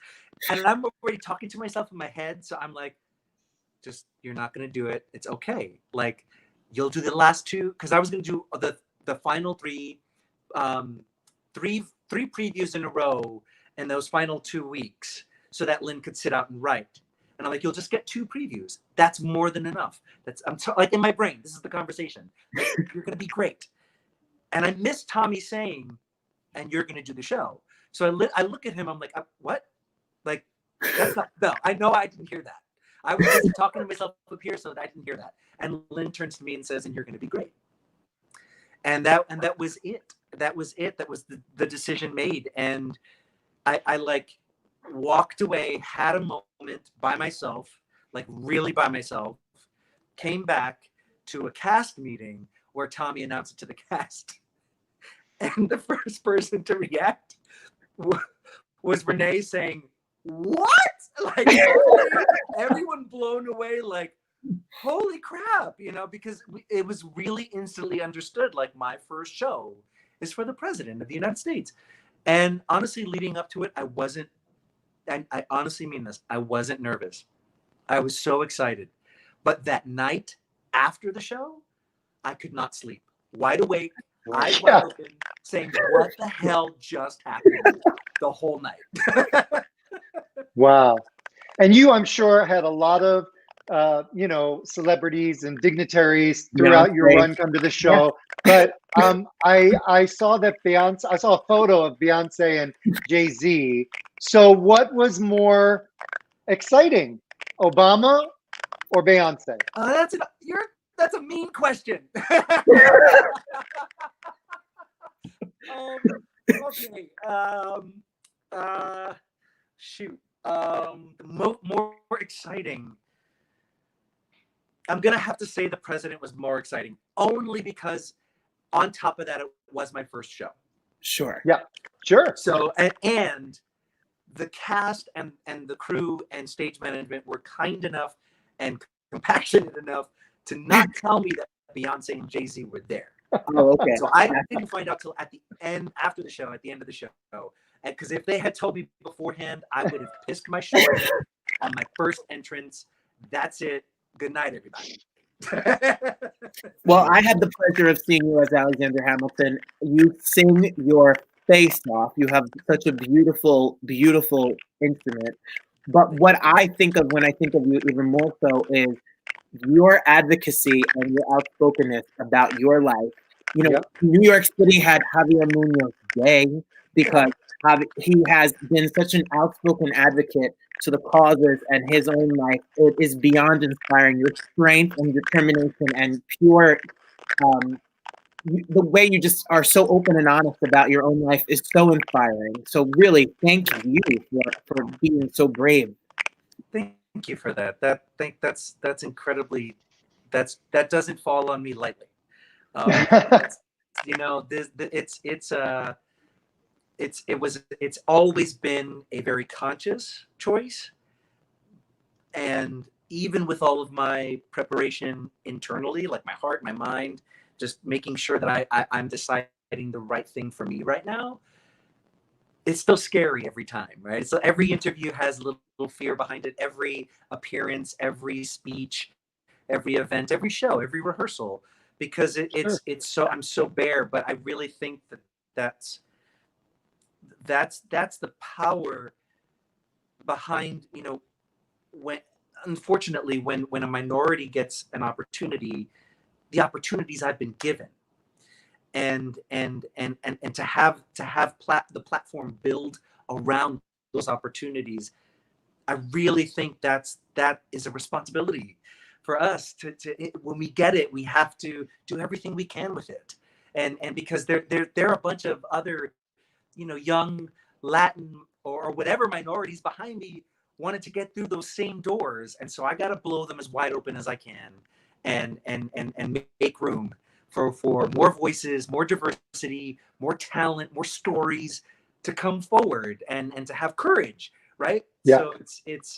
I'm already talking to myself in my head. So I'm like, you're not going to do it. It's okay. Like, you'll do the last two. Cause I was going to do the final three previews in a row in those final 2 weeks so that Lynn could sit out and write. And I'm like, you'll just get 2 previews. That's more than enough. Like, in my brain, this is the conversation. Like, you're going to be great. And I miss Tommy saying, and you're going to do the show. So I look at him, I'm like, what? Like, that's not, no, I know I didn't hear that. I was just talking to myself up here, so I didn't hear that. And Lynn turns to me and says, and you're going to be great. And that was it. That was it. That was the decision made. And I like walked away, had a moment by myself, like really by myself, came back to a cast meeting where Tommy announced it to the cast. And the first person to react was Renee saying, "What?" Like everyone blown away, like, holy crap, you know, because it was really instantly understood, like, my first show is for the president of the United States. And honestly, leading up to it, I wasn't, and I honestly mean this, I wasn't nervous. I was so excited. But that night after the show, I could not sleep. Wide awake, eyes wide open, saying, what the hell just happened the whole night? Wow. And you, I'm sure, had a lot of, you know, celebrities and dignitaries throughout your run come to the show. But I saw that Beyonce, I saw a photo of Beyonce and Jay-Z. So what was more exciting, Obama or Beyonce? That's a mean question. Okay. Shoot. More exciting. I'm gonna have to say the president was more exciting, only because on top of that, it was my first show. Sure. Yeah, sure. So and the cast and the crew and stage management were kind enough and compassionate enough to not tell me that Beyonce and Jay-Z were there. Oh, okay. So I didn't find out till at the end, after the show, at the end of the show. Because if they had told me beforehand, I would have pissed my shorts on my first entrance. That's it. Good night, everybody. Well, I had the pleasure of seeing you as Alexander Hamilton. You sing your face off. You have such a beautiful, beautiful instrument. But what I think of when I think of you even more so is your advocacy and your outspokenness about your life. You know, New York City had Javier Munoz Day because he has been such an outspoken advocate to the causes, and his own life, it is beyond inspiring. Your strength and determination and pure, the way you just are so open and honest about your own life is so inspiring. So really, thank you for being so brave. Thank you for that. That's incredibly, that doesn't fall on me lightly. You know, it's always been a very conscious choice. And even with all of my preparation internally, like my heart, my mind, just making sure that I'm deciding the right thing for me right now, it's still scary every time, right? So every interview has a little fear behind it. Every appearance, every speech, every event, every show, every rehearsal, because it's so, I'm so bare. But I really think that's the power behind, you know, when unfortunately when a minority gets an opportunity, the opportunities I've been given, and to have the platform build around those opportunities, I really think that is a responsibility for us to when we get it, we have to do everything we can with it, and because there are a bunch of other, you know, young Latin or whatever minorities behind me wanted to get through those same doors, and so I got to blow them as wide open as I can, and make room for more voices, more diversity, more talent, more stories to come forward, and to have courage, right? Yeah. So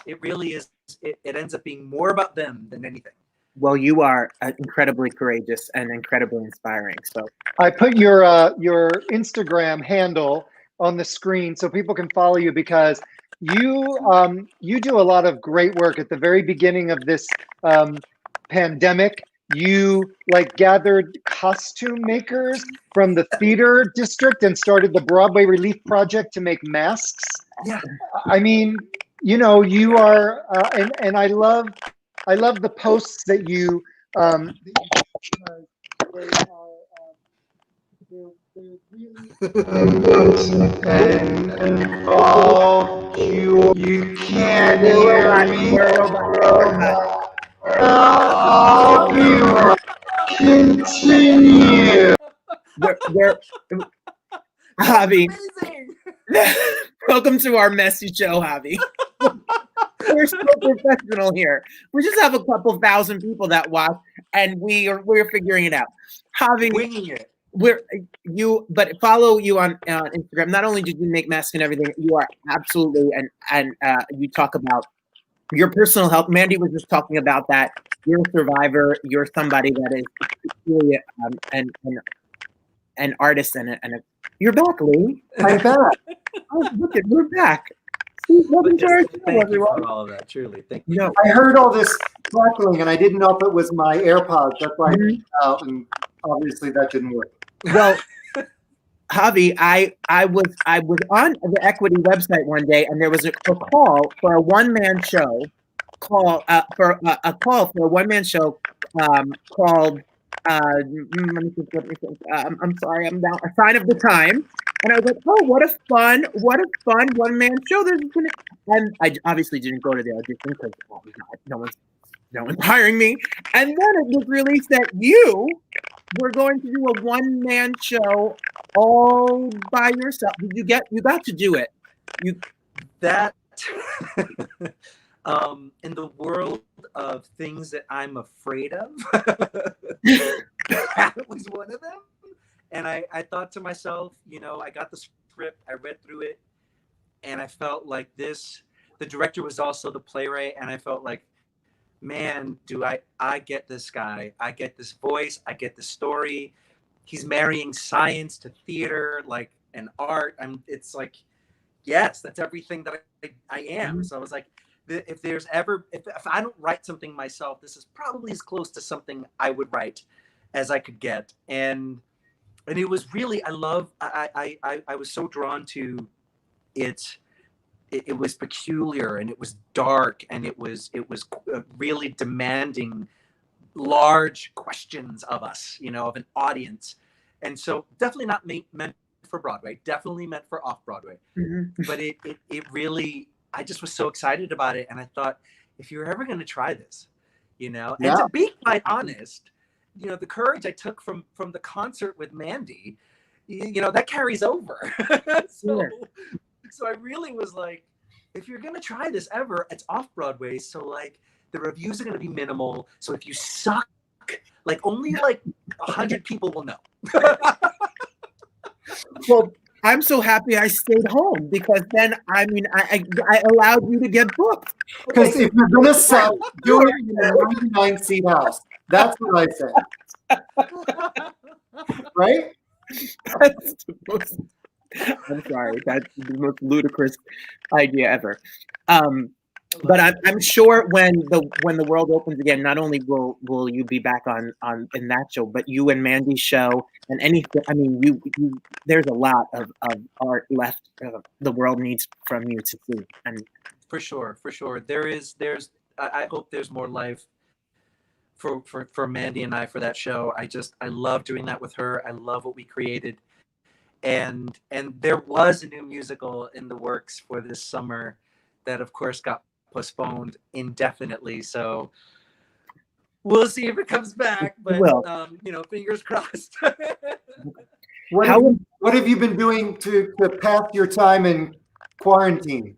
it really is. It ends up being more about them than anything. Well, you are incredibly courageous and incredibly inspiring. So I put your Instagram handle on the screen so people can follow you, because you do a lot of great work. At the very beginning of this pandemic, you like gathered costume makers from the theater district and started the Broadway Relief Project to make masks. Yeah. I mean, you know, you are, and I love the posts that you, you can't hear me. Continue. Javi, Welcome to our messy show, Javi. We're so professional here. We just have a couple thousand people that watch, and we're figuring it out. Javi, Winging it. But follow you on Instagram. Not only did you make masks and everything, you are absolutely and you talk about your personal health. Mandy was just talking about that. You're a survivor. You're somebody that is really an artist and you're back, Lee. I'm back. Oh, look at we're back. But yes, thank you for all of that. Truly, thank you. No, I heard all this crackling, and I didn't know if it was my AirPods. That's why I took it out, and obviously that didn't work. well, Javi, I was on the Equity website one day, and there was a call for a one-man show. Call for a one-man show called. Let me think. I'm sorry, I'm down. A Sign of the Time, and I was like, "Oh, what a fun one-man show!" And I obviously didn't go to the audition because no one's hiring me. And then it was released that you were going to do a one-man show all by yourself. You got to do it. That in the world of things that I'm afraid of, that was one of them. And I thought to myself, I got the script, I read through it, and I felt like this. The director was also the playwright, and I felt like, man, do I get this guy. I get this voice. I get the story. He's marrying science to theater, like, and art. It's like, yes, that's everything that I am. So I was like, if I don't write something myself, this is probably as close to something I would write as I could get. And it was really, I was so drawn to it. It was peculiar, and it was dark, and it was really demanding large questions of us, of an audience. And so definitely not meant for Broadway, definitely meant for off-Broadway. Mm-hmm. But it really, I just was so excited about it. And I thought, if you're ever going to try this, and to be quite honest, the courage I took from the concert with Mandy, that carries over. So I really was like, if you're going to try this ever, it's off-Broadway. So like the reviews are going to be minimal. So if you suck, like only like 100 people will know. Well, I'm so happy I stayed home because then, I allowed you to get booked. Because if you're going to sell, do it in a 99-seat house. That's what I said. Right? That's the most, I'm sorry. That's the most ludicrous idea ever. But I'm sure when the world opens again, not only will you be back on in that show, but you and Mandy's show and anything. I mean, you there's a lot of art left. The world needs from you to see. And for sure. I hope there's more life for Mandy and I for that show. I love doing that with her. I love what we created. And there was a new musical in the works for this summer that of course got postponed indefinitely. So we'll see if it comes back, but fingers crossed. What have you been doing to pass your time in quarantine?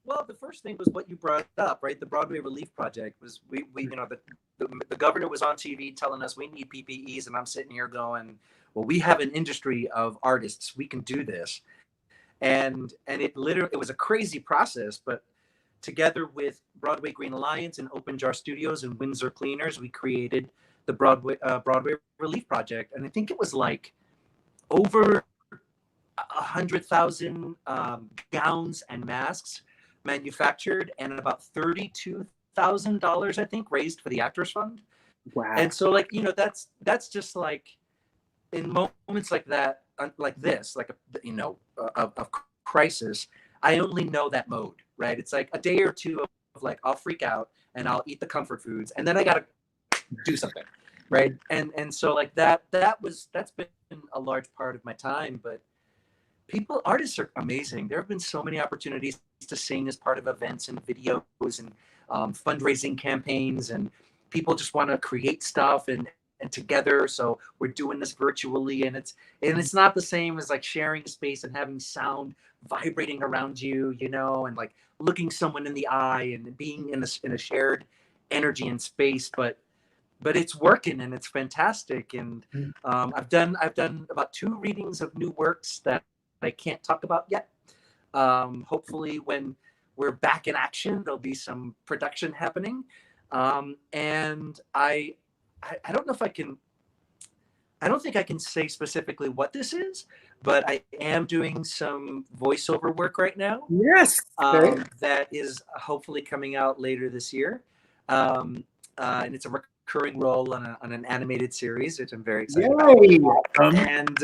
Well, the first thing was what you brought up, right? The Broadway Relief Project was we the governor was on TV telling us we need PPEs, and I'm sitting here going, well, we have an industry of artists. We can do this. And it was a crazy process, but together with Broadway Green Alliance and Open Jar Studios and Windsor Cleaners, we created the Broadway Relief Project. And I think it was like over 100,000 gowns and masks manufactured, and about $32,000, I think, raised for the Actors Fund. wow. And so that's just like, in moments like that, like this, like of crisis, I only know that mode, right? It's like a day or two of like, I'll freak out and I'll eat the comfort foods, and then I gotta do something, right? And so like that's been a large part of my time. But artists are amazing. There have been so many opportunities to sing as part of events and videos and fundraising campaigns, and people just want to create stuff, and and together. So we're doing this virtually, and it's not the same as like sharing space and having sound vibrating around you, you know, and like looking someone in the eye and being in a shared energy and space. But it's working and it's fantastic. And I've done about 2 readings of new works that I can't talk about yet. Hopefully when we're back in action, there'll be some production happening. And I don't know if I don't think I can say specifically what this is, but I am doing some voiceover work right now. Yes. That is hopefully coming out later this year. And it's a recurring role on an animated series, which I'm very excited about. And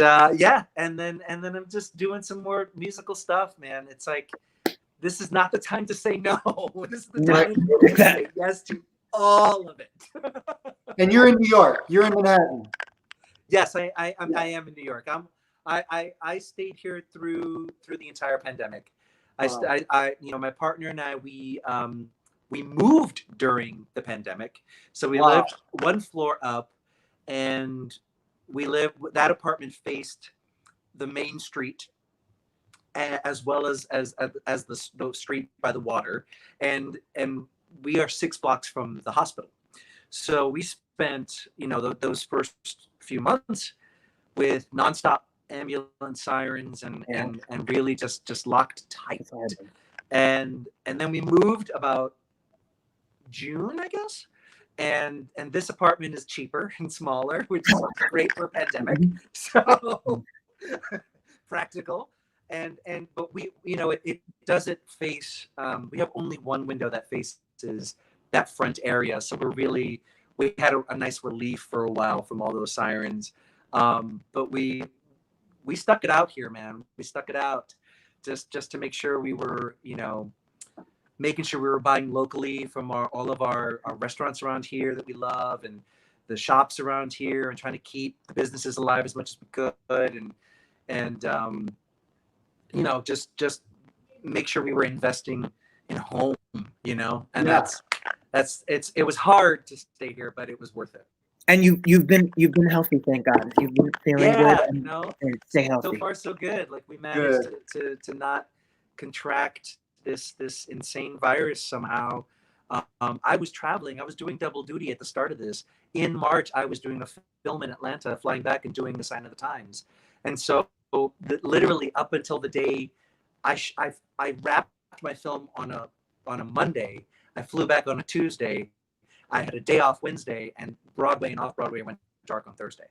and then I'm just doing some more musical stuff, man. It's like, this is not the time to say no. This is the time to say yes to all of it. And you're in New York. You're in Manhattan. Yes, I am in New York. I stayed here through the entire pandemic. Wow. My partner and I, we moved during the pandemic, so we lived 1 floor up, and that apartment faced the main street, as well as the street by the water, and we are 6 blocks from the hospital. So we spent, those first few months with nonstop ambulance sirens and really just locked tight. And then we moved about June, I guess. And this apartment is cheaper and smaller, which is great for a pandemic. So practical. But we, it doesn't face, we have only 1 window that faces that front area. So we had a nice relief for a while from all those sirens. But we stuck it out here, man. We stuck it out just to make sure we were, making sure we were buying locally from all of our restaurants around here that we love, and the shops around here, and trying to keep the businesses alive as much as we could. And just make sure we were investing in home, and it was hard to stay here, but it was worth it. And you've been healthy, thank God. You've been feeling good and stay healthy. So far so good. Like, we managed to not contract this insane virus somehow. I was traveling. I was doing double duty at the start of this. In March, I was doing a film in Atlanta, flying back and doing the Sign of the Times. And so literally up until the day I wrapped my film on a Monday, I flew back on a Tuesday. I had a day off Wednesday, and Broadway and off-Broadway went dark on Thursday.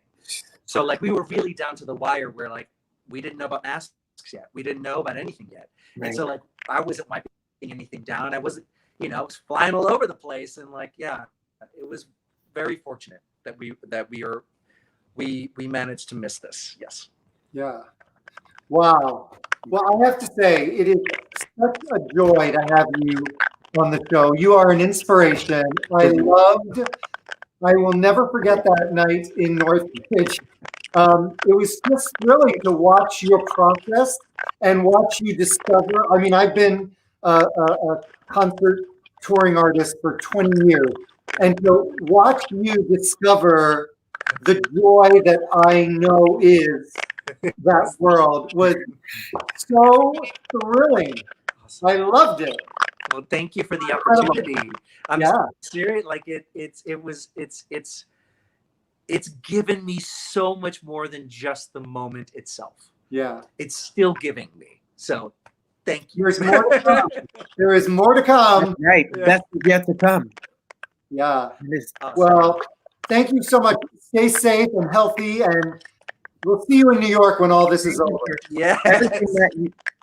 So like, we were really down to the wire where like, we didn't know about masks yet. We didn't know about anything yet. Right. And so like, I wasn't wiping anything down. I wasn't, I was flying all over the place. And like, yeah, it was very fortunate that we managed to miss this. Yes. Yeah. Wow. Well, I have to say, it is such a joy to have you on the show. You are an inspiration. I will never forget that night in Northridge. It was just thrilling to watch your process and watch you discover. I mean, I've been a concert touring artist for 20 years. And to watch you discover the joy that I know is that world was so thrilling. I loved it. Well, thank you for the opportunity. I'm serious. Like, it's given me so much more than just the moment itself. Yeah. It's still giving me. So thank you. There's more to come. There is more to come. That's right. Yeah. That's yet to come. Yeah. Awesome. Well, thank you so much. Stay safe and healthy, and we'll see you in New York when all this is over. Yeah.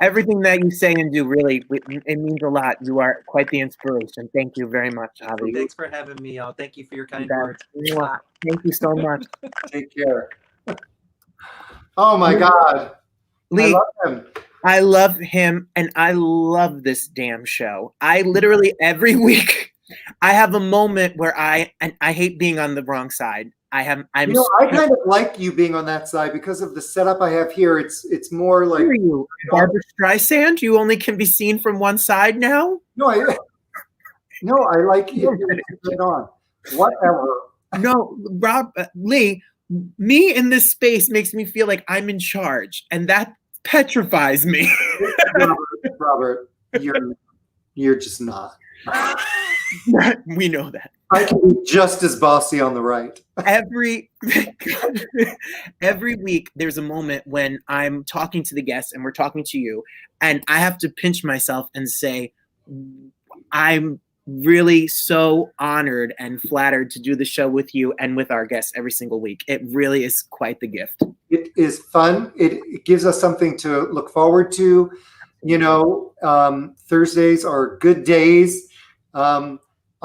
Everything that you say and do, really, it means a lot. You are quite the inspiration. Thank you very much, Javi. Thanks for having me. Thank you for your kind words. Thank you so much. Take care. Oh my God. Lee, I love him. I love him, and I love this damn show. I literally every week I have a moment where I hate being on the wrong side. I kind of like you being on that side because of the setup I have here. It's more like you, Barbara Streisand. You only can be seen from one side now. No, I like you. On whatever. No, Lee, me in this space makes me feel like I'm in charge, and that petrifies me. Robert, you're just not. We know that. I can be just as bossy on the right. Every week, there's a moment when I'm talking to the guests and we're talking to you, and I have to pinch myself and say, I'm really so honored and flattered to do the show with you and with our guests every single week. It really is quite the gift. It is fun. It gives us something to look forward to. You know, Thursdays are good days.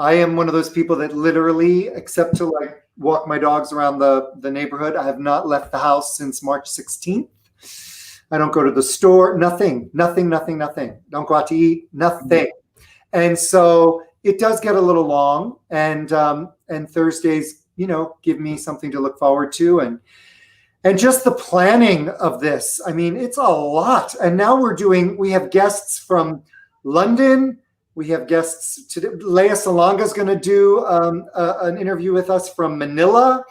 I am one of those people that literally, except to like walk my dogs around the neighborhood, I have not left the house since March 16th. I don't go to the store, nothing. Don't go out to eat, nothing. And so it does get a little long, and Thursdays, you know, give me something to look forward to, and just the planning of this. I mean, it's a lot. And now we have guests from London. We have guests today. Lea Salonga is going to do an interview with us from Manila.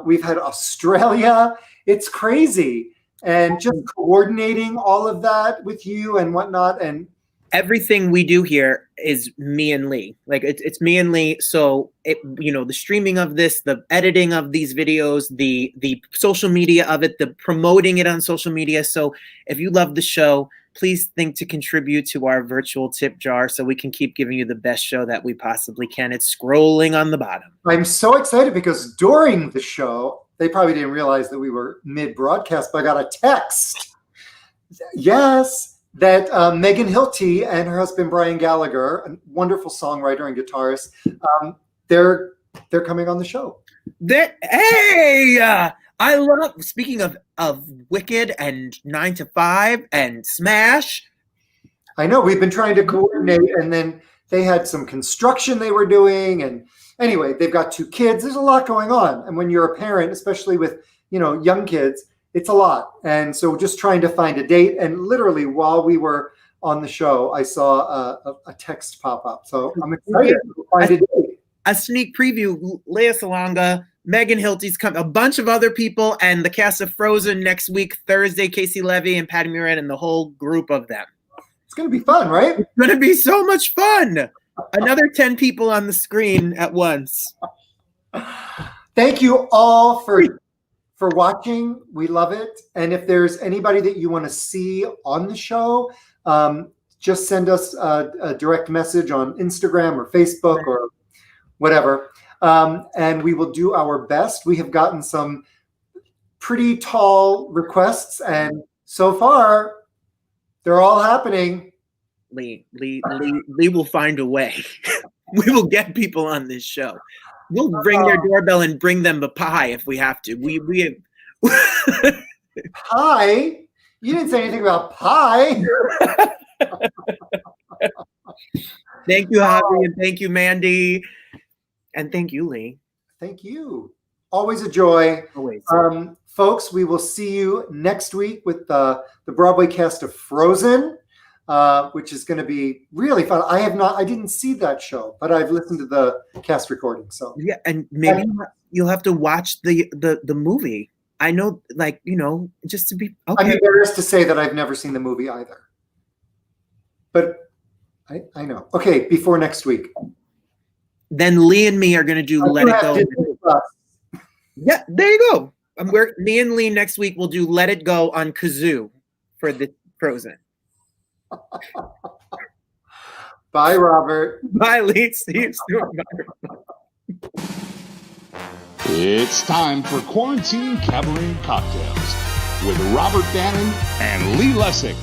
We've had Australia. It's crazy. And just coordinating all of that with you and whatnot. And everything we do here is me and Lee. Like it's me and Lee. So the streaming of this, the editing of these videos, the social media of it, the promoting it on social media. So if you love the show, please think to contribute to our virtual tip jar so we can keep giving you the best show that we possibly can. It's scrolling on the bottom. I'm so excited because during the show, they probably didn't realize that we were mid-broadcast, but I got a text. Yes, that Megan Hilty and her husband Brian Gallagher, a wonderful songwriter and guitarist, they're coming on the show. I love, speaking of Wicked and 9 to 5 and Smash. I know, we've been trying to coordinate, and then they had some construction they were doing, and anyway, they've got 2 kids. There's a lot going on, and when you're a parent, especially with young kids, it's a lot. And so just trying to find a date, and literally while we were on the show, I saw a text pop up. So I'm excited to find a date. A sneak preview: Lea Salonga, Megan Hilty's come, a bunch of other people, and the cast of Frozen next week, Thursday, Casey Levy and Patty Muret and the whole group of them. It's going to be fun, right? It's going to be so much fun. Another 10 people on the screen at once. Thank you all for watching. We love it. And if there's anybody that you want to see on the show, just send us a direct message on Instagram or Facebook or whatever. And we will do our best. We have gotten some pretty tall requests, and so far they're all happening. Lee will find a way. We will get people on this show. We'll ring their doorbell and bring them a pie if we have to. We Pie? You didn't say anything about pie. Thank you, Javier, and thank you, Mandy. And thank you, Lee. Thank you. Always a joy. Always. Folks, we will see you next week with the Broadway cast of Frozen, which is going to be really fun. I didn't see that show, but I've listened to the cast recording. So yeah, and maybe you'll have to watch the movie. I know, just to be okay. I'm embarrassed to say that I've never seen the movie either. But I know. Okay, before next week. Then Lee and me are going to do Let It Go. Yeah, there you go. Me and Lee next week will do Let It Go on Kazoo for the Frozen. Bye, Robert. Bye, Lee. See you soon. It's time for Quarantine Cabaret Cocktails with Robert Bannon and Lee Lessack.